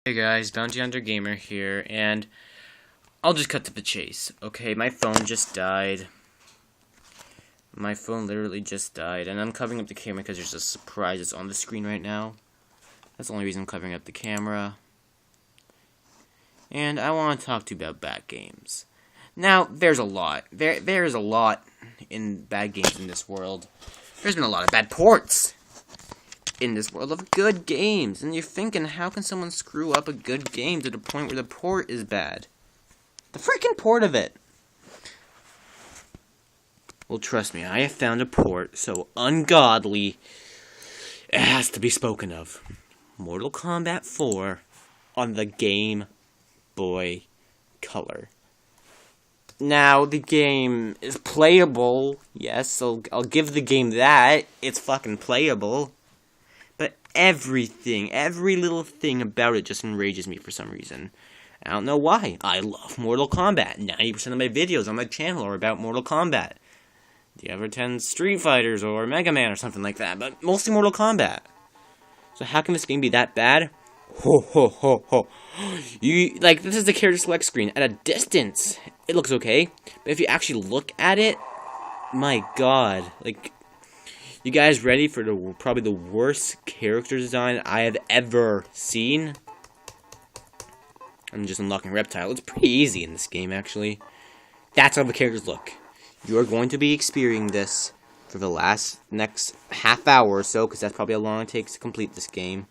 Hey guys, Bounty Hunter Gamer here, and I'll just cut to the chase. Okay, my phone just died. My phone literally just died, and I'm covering up the camera because there's a surprise that's on the screen right now. That's the only reason I'm covering up the camera. And I want to talk to you about bad games. Now, there's a lot. There is a lot in bad games in this world. There's been a lot of bad ports in this world of good games, and you're thinking, how can someone screw up a good game to the point where the port is bad? The freaking port of it! Well, trust me, I have found a port so ungodly, it has to be spoken of. Mortal Kombat 4 on the Game Boy Color. Now, the game is playable, yes, so I'll give the game that. It's fucking playable. But everything, every little thing about it just enrages me for some reason. I don't know why. I love Mortal Kombat. 90% of my videos on my channel are about Mortal Kombat. The other 10 Street Fighters or Mega Man or something like that, but mostly Mortal Kombat. So how can this game be that bad? Ho ho ho ho. This is the character select screen. At a distance, it looks okay. But if you actually look at it, my god, you guys ready for probably the worst character design I have ever seen? I'm just unlocking Reptile. It's pretty easy in this game, actually. That's how the characters look. You are going to be experiencing this for the next half hour or so, because that's probably how long it takes to complete this game.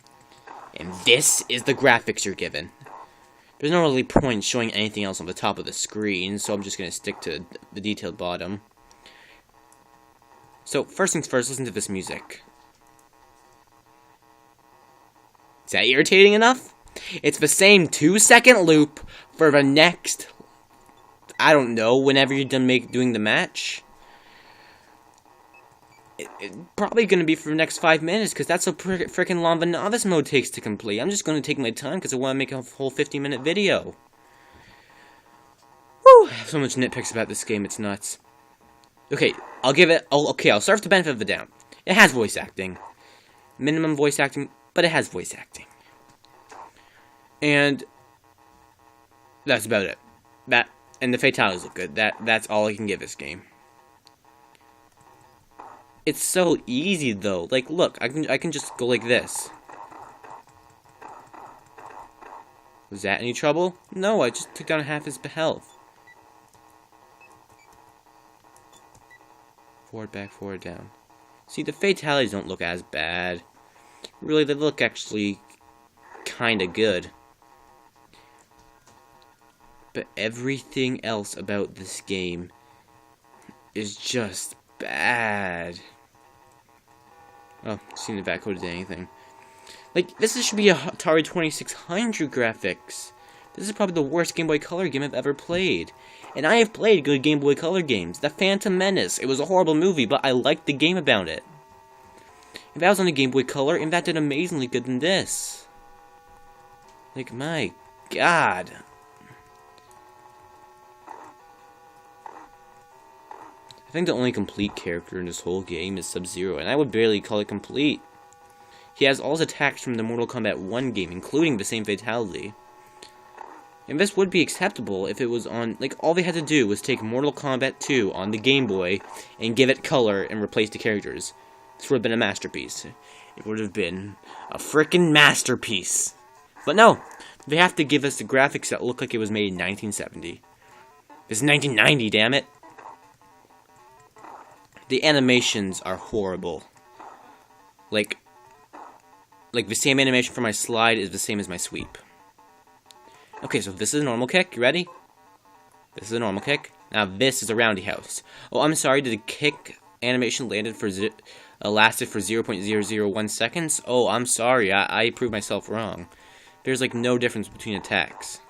And this is the graphics you're given. There's no really point showing anything else on the top of the screen, so I'm just going to stick to the detailed bottom. So, first things first, listen to this music. Is that irritating enough? It's the same 2-second loop for the next, I don't know, whenever you're done doing the match. It's probably going to be for the next 5 minutes, because that's how freaking long the novice mode takes to complete. I'm just going to take my time, because I want to make a whole 50-minute video. Whew, I have so much nitpicks about this game, it's nuts. Okay, I'll start with the benefit of the doubt. It has voice acting. Minimum voice acting, but it has voice acting. And that's about it. And the fatalities look good. That's all I can give this game. It's so easy though. Like, look, I can just go like this. Was that any trouble? No, I just took down half his health. Forward, back, forward, down. See, the fatalities don't look as bad. Really, they look actually kinda good. But everything else about this game is just bad. Oh, seen the back coded anything. This should be a Atari 2600 graphics. This is probably the worst Game Boy Color game I've ever played. And I have played good Game Boy Color games. The Phantom Menace. It was a horrible movie, but I liked the game about it. If I was on a Game Boy Color, and that did amazingly good than this. My god. I think the only complete character in this whole game is Sub-Zero, and I would barely call it complete. He has all his attacks from the Mortal Kombat 1 game, including the same fatality. And this would be acceptable if it was on, all they had to do was take Mortal Kombat 2 on the Game Boy and give it color and replace the characters. This would have been a masterpiece. It would have been a frickin' masterpiece. But no, they have to give us the graphics that look like it was made in 1970. This is 1990, damn it. The animations are horrible. The same animation for my slide is the same as my sweep. Okay, so this is a normal kick. You ready? This is a normal kick. Now this is a roundhouse. Oh, I'm sorry. Did the kick animation lasted for 0.001 seconds? Oh, I'm sorry. I proved myself wrong. There's no difference between attacks.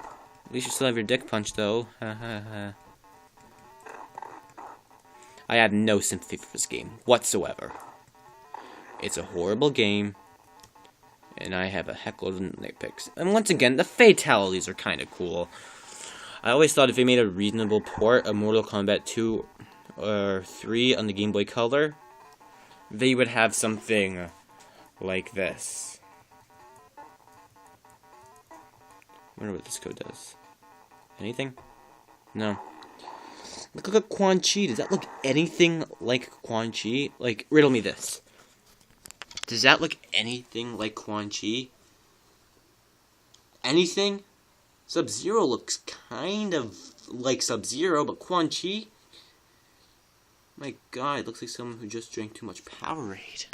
At least you still have your dick punch, though. Ha ha ha. I have no sympathy for this game whatsoever. It's a horrible game. And I have a heckload of nitpicks. And once again, the fatalities are kind of cool. I always thought if they made a reasonable port of Mortal Kombat 2 or 3 on the Game Boy Color, they would have something like this. wonder what this code does. Anything? No. Look at Quan Chi. Does that look anything like Quan Chi? Like, riddle me this. Does that look anything like Quan Chi? Anything? Sub-Zero looks kind of like Sub-Zero, but Quan Chi? My god, it looks like someone who just drank too much Powerade.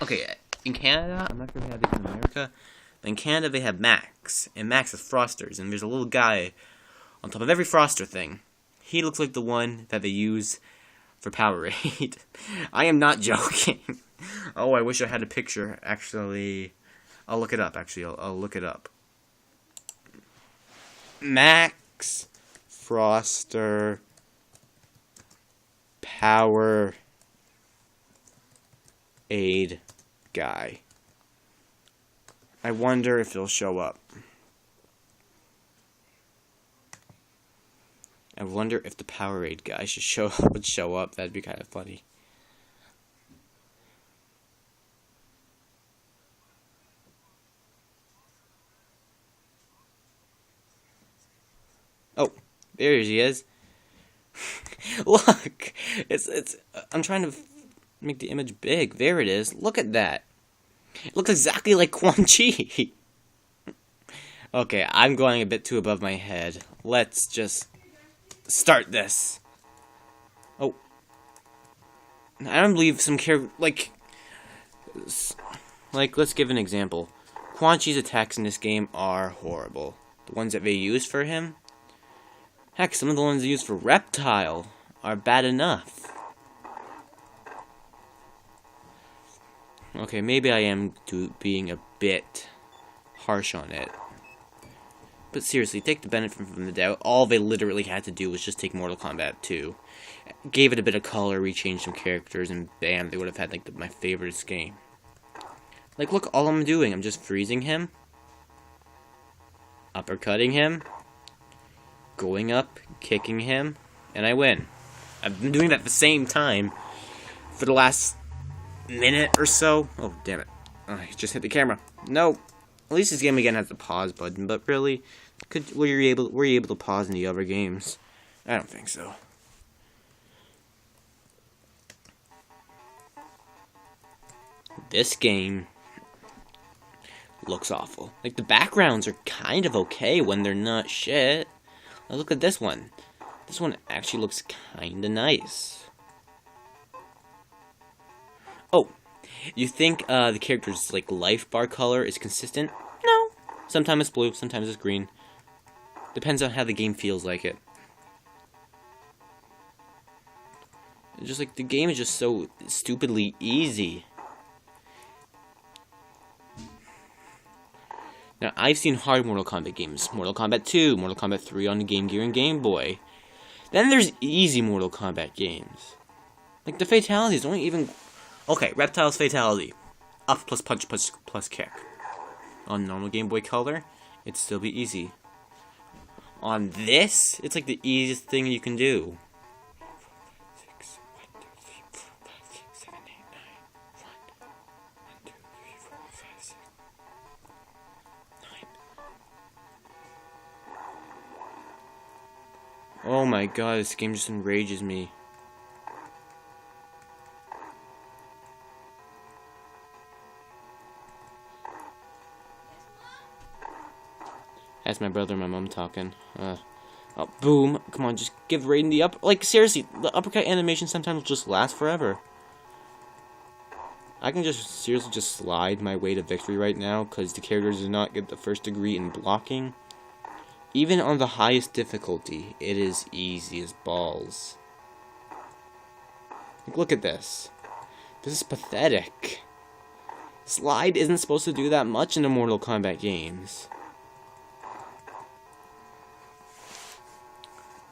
Okay, in Canada, I'm not sure if they have this in America, but in Canada they have Max, and Max is Frosters, and there's a little guy on top of every Froster thing. He looks like the one that they use for Powerade. I am not joking. Oh, I wish I had a picture. Actually, I'll look it up. I'll look it up. Max Froster Powerade guy. I wonder if it'll show up. I wonder if the Powerade guy would show up. That'd be kind of funny. Oh, there he is. Look, it's. I'm trying to make the image big. There it is. Look at that. It looks exactly like Quan Chi. Okay, I'm going a bit too above my head. Let's just start this. Oh, I don't believe some like. Let's give an example. Quan Chi's attacks in this game are horrible. The ones that they use for him. Heck, some of the ones used for Reptile are bad enough. Okay, maybe I am being a bit harsh on it. But seriously, take the benefit from the doubt. All they literally had to do was just take Mortal Kombat 2. Gave it a bit of color, rechanged some characters, and bam, they would have had like my favorite game. Like, look, all I'm doing, I'm just freezing him. Uppercutting him. Going up, kicking him, and I win. I've been doing that at the same time for the last minute or so. Oh, damn it. I just hit the camera. No. At least this game again has the pause button, but really, were you able to pause in the other games? I don't think so. This game looks awful. Like, the backgrounds are kind of okay when they're not shit. Look at this one. This one actually looks kinda nice. Oh, you think the character's like life bar color is consistent? No. Sometimes it's blue, sometimes it's green. Depends on how the game feels like it. It's just like the game is just so stupidly easy. Now, I've seen hard Mortal Kombat games. Mortal Kombat 2, Mortal Kombat 3 on the Game Gear and Game Boy. Then there's easy Mortal Kombat games. Like, the fatalities don't even... Okay, Reptile's fatality. Up plus punch plus kick. On normal Game Boy Color, it'd still be easy. On this, it's like the easiest thing you can do. 6, 1, 2, 3, 4, 5, 6, 7, 8, 9. 1, 2, 3, 4, 5, 6. Oh my god, this game just enrages me. That's my brother and my mom talking. Oh, boom. Come on, just give Raiden the up. Like, seriously, the uppercut animation sometimes will just last forever. I can just seriously just slide my way to victory right now because the character does not get the first degree in blocking. Even on the highest difficulty, it is easy as balls. Like, look at this. This is pathetic. Slide isn't supposed to do that much in the Mortal Kombat games.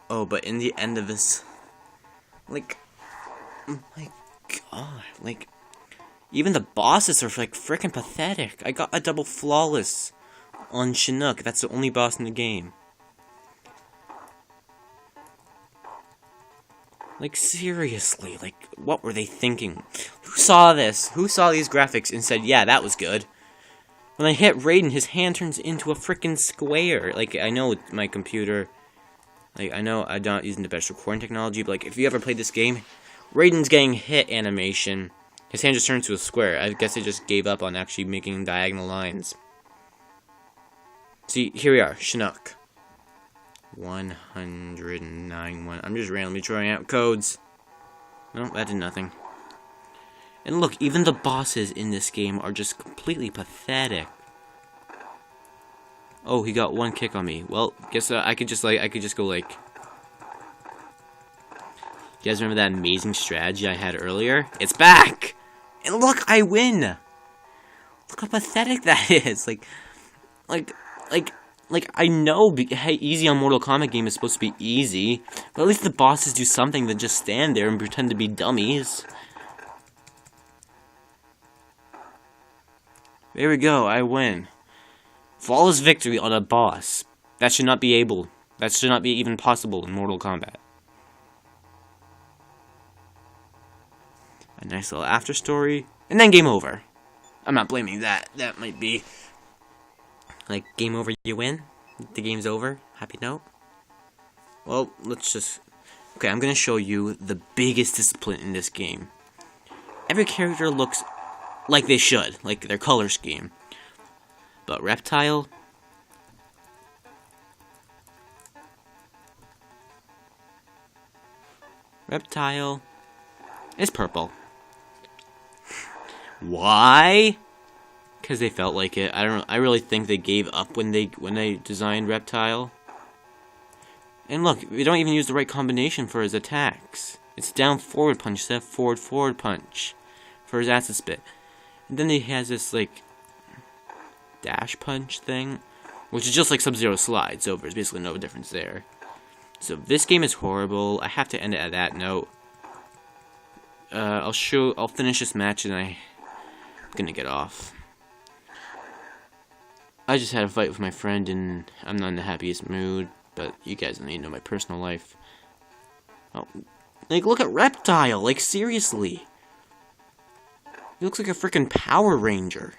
Oh, but in the end of this, like, oh my god, like, even the bosses are, like, freaking pathetic. I got a double flawless on Chinook. That's the only boss in the game. Like, seriously, like, what were they thinking? Who saw this? Who saw these graphics and said, yeah, that was good? When I hit Raiden, his hand turns into a freaking square. Like, I know with my computer, like, I know I'm not using the best recording technology, but, like, if you ever played this game, Raiden's getting hit animation, his hand just turns to a square. I guess they just gave up on actually making diagonal lines. See, here we are, Chinook. 109. I'm just randomly throwing out codes. No, that did nothing. And look, even the bosses in this game are just completely pathetic. Oh, he got one kick on me. Well, guess I could just go like. You guys remember that amazing strategy I had earlier? It's back! And look, I win! Look how pathetic that is. Like, I know hey, easy on Mortal Kombat game is supposed to be easy, but at least the bosses do something than just stand there and pretend to be dummies. There we go, I win. Flawless victory on a boss. That should not be even possible in Mortal Kombat. A nice little after story, and then game over. I'm not blaming that. That might be like game over, you win. The game's over. Happy note. Well, let's just. Okay, I'm gonna show you the biggest discipline in this game. Every character looks like they should, like their color scheme. But Reptile, is purple. Why? Because they felt like it. I don't know. I really think they gave up when they designed Reptile. And look, we don't even use the right combination for his attacks. It's down forward punch instead of forward punch for his acid spit. And then he has this like dash punch thing, which is just like Sub-Zero slide, so there's basically no difference there. So this game is horrible. I have to end it at that note. I'll finish this match and I'm gonna get off. I just had a fight with my friend and I'm not in the happiest mood, but you guys don't need to know my personal life. Oh, like look at Reptile, like seriously. He looks like a freaking Power Ranger.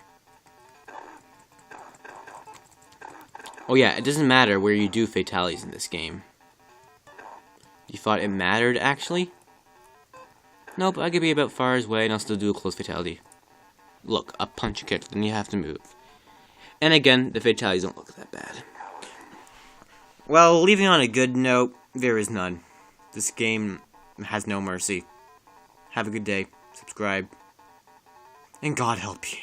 Oh yeah, it doesn't matter where you do fatalities in this game. You thought it mattered, actually? Nope, I could be about far away and I'll still do a close fatality. Look, a punch and kick, then you have to move. And again, the fatalities don't look that bad. Well, leaving on a good note, there is none. This game has no mercy. Have a good day, subscribe, and God help you.